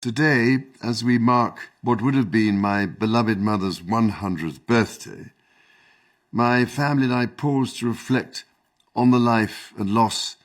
Today, as we mark what would have been my beloved mother's 100th birthday, my family and I pause to reflect on the life and loss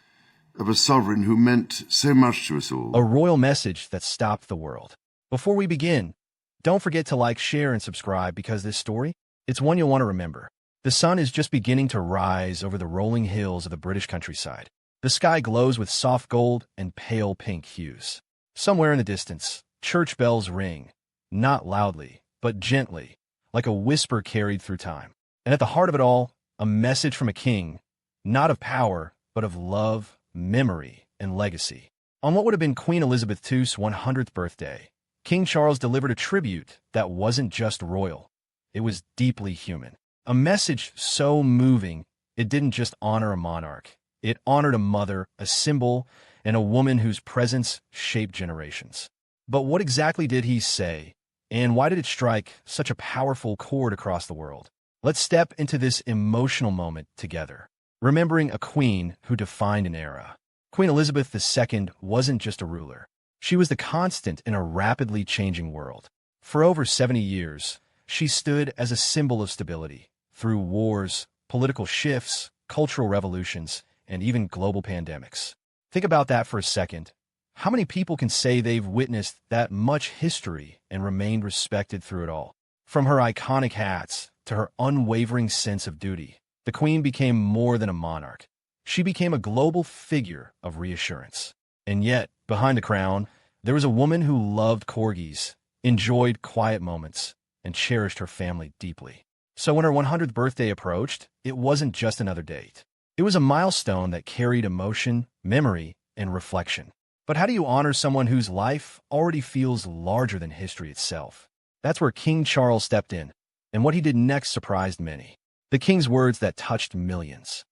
of a sovereign who meant so much to us all. A royal message that stopped the world. Before we begin, don't forget to like, share, and subscribe because this story, it's one you'll want to remember. The sun is just beginning to rise over the rolling hills of the British countryside. The sky glows with soft gold and pale pink hues. Somewhere in the distance, church bells ring, not loudly, but gently, like a whisper carried through time. And at the heart of it all, a message from a king, not of power, but of love, memory, and legacy. On what would have been Queen Elizabeth II's 100th birthday, King Charles delivered a tribute that wasn't just royal. It was deeply human. A message so moving, it didn't just honor a monarch. It honored a mother, a symbol, and a woman whose presence shaped generations. But what exactly did he say, and why did it strike such a powerful chord across the world? Let's step into this emotional moment together, remembering a queen who defined an era. Queen Elizabeth II wasn't just a ruler. She was the constant in a rapidly changing world. For over 70 years, she stood as a symbol of stability through wars, political shifts, cultural revolutions, and even global pandemics. Think about that for a second. How many people can say they've witnessed that much history and remained respected through it all? From her iconic hats to her unwavering sense of duty, the Queen became more than a monarch. She became a global figure of reassurance. And yet, behind the crown, there was a woman who loved corgis, enjoyed quiet moments, and cherished her family deeply. So when her 100th birthday approached, it wasn't just another date. It was a milestone that carried emotion, memory, and reflection. But how do you honor someone whose life already feels larger than history itself? That's where King Charles stepped in, and what he did next surprised many. The king's words that touched millions.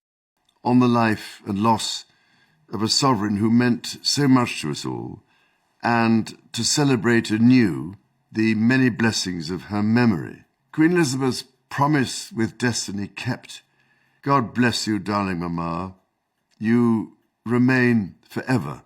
On the life and loss of a sovereign who meant so much to us all, and to celebrate anew the many blessings of her memory. Queen Elizabeth's promise with destiny kept. God bless you, darling Mama. You remain forever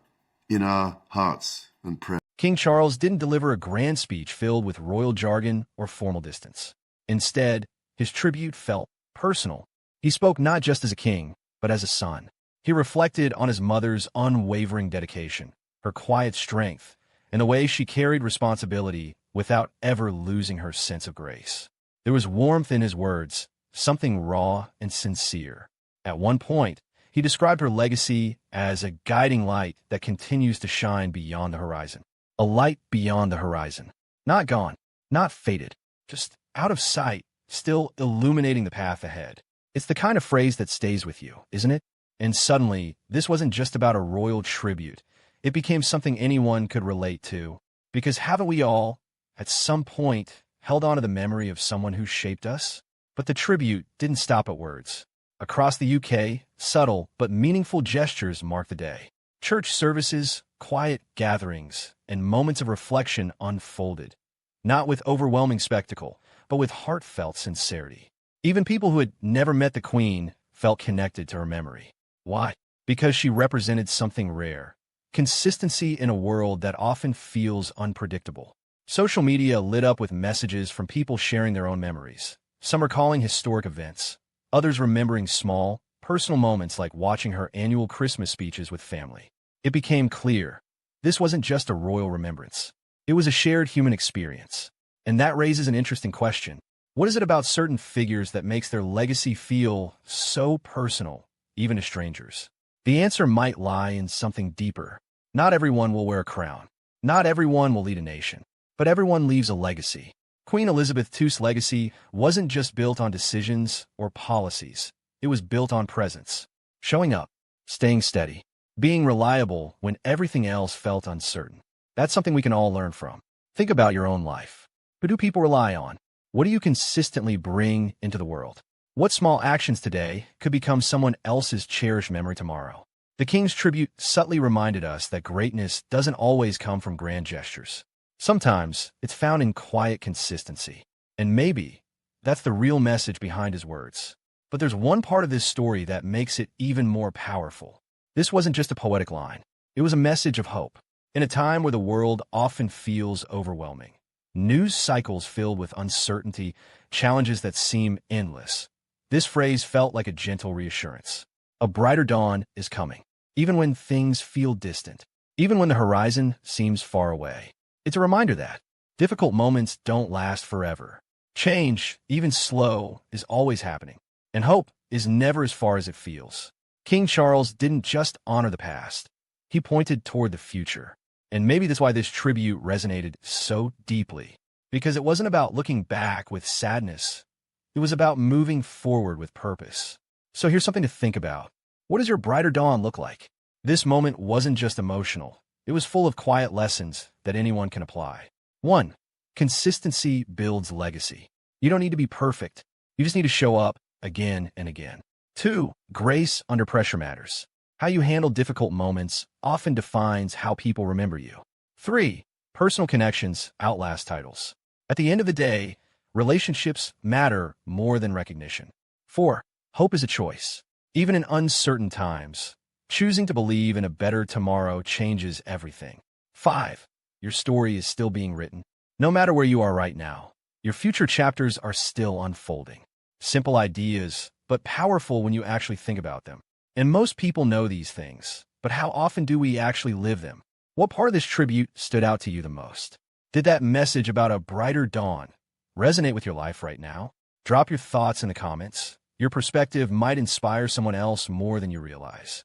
in our hearts and prayers. King Charles didn't deliver a grand speech filled with royal jargon or formal distance. Instead, his tribute felt personal. He spoke not just as a king, but as a son. He reflected on his mother's unwavering dedication, her quiet strength, and the way she carried responsibility without ever losing her sense of grace. There was warmth in his words, something raw and sincere. At one point, he described her legacy as a guiding light that continues to shine beyond the horizon. A light beyond the horizon. Not gone, not faded, just out of sight, still illuminating the path ahead. It's the kind of phrase that stays with you, isn't it? And suddenly, this wasn't just about a royal tribute. It became something anyone could relate to. Because haven't we all, at some point, held on to the memory of someone who shaped us? But the tribute didn't stop at words. Across the UK, subtle but meaningful gestures marked the day. Church services, quiet gatherings, and moments of reflection unfolded, not with overwhelming spectacle, but with heartfelt sincerity. Even people who had never met the Queen felt connected to her memory. Why? Because she represented something rare. Consistency in a world that often feels unpredictable. Social media lit up with messages from people sharing their own memories. Some recalling historic events, others remembering small, personal moments like watching her annual Christmas speeches with family. It became clear, this wasn't just a royal remembrance. It was a shared human experience. And that raises an interesting question. What is it about certain figures that makes their legacy feel so personal, even to strangers? The answer might lie in something deeper. Not everyone will wear a crown. Not everyone will lead a nation. But everyone leaves a legacy. Queen Elizabeth II's legacy wasn't just built on decisions or policies. It was built on presence. Showing up, staying steady, being reliable when everything else felt uncertain. That's something we can all learn from. Think about your own life. Who do people rely on? What do you consistently bring into the world? What small actions today could become someone else's cherished memory tomorrow? The King's tribute subtly reminded us that greatness doesn't always come from grand gestures. Sometimes it's found in quiet consistency. And maybe that's the real message behind his words. But there's one part of this story that makes it even more powerful. This wasn't just a poetic line. It was a message of hope. In a time where the world often feels overwhelming, news cycles filled with uncertainty, challenges that seem endless, this phrase felt like a gentle reassurance. A brighter dawn is coming, even when things feel distant, even when the horizon seems far away. It's a reminder that difficult moments don't last forever. Change, even slow, is always happening, and hope is never as far as it feels. King Charles didn't just honor the past. He pointed toward the future. And maybe that's why this tribute resonated so deeply, because it wasn't about looking back with sadness. It was about moving forward with purpose. So here's something to think about. What does your brighter dawn look like? This moment wasn't just emotional. It was full of quiet lessons that anyone can apply. 1. Consistency builds legacy. You don't need to be perfect. You just need to show up again and again. 2. Grace under pressure matters. How you handle difficult moments often defines how people remember you. 3. Personal connections outlast titles. At the end of the day, relationships matter more than recognition. 4. Hope is a choice. Even in uncertain times, choosing to believe in a better tomorrow changes everything. 5. Your story is still being written. No matter where you are right now, your future chapters are still unfolding. Simple ideas, but powerful when you actually think about them. And most people know these things, but how often do we actually live them? What part of this tribute stood out to you the most? Did that message about a brighter dawn resonate with your life right now? Drop your thoughts in the comments. Your perspective might inspire someone else more than you realize.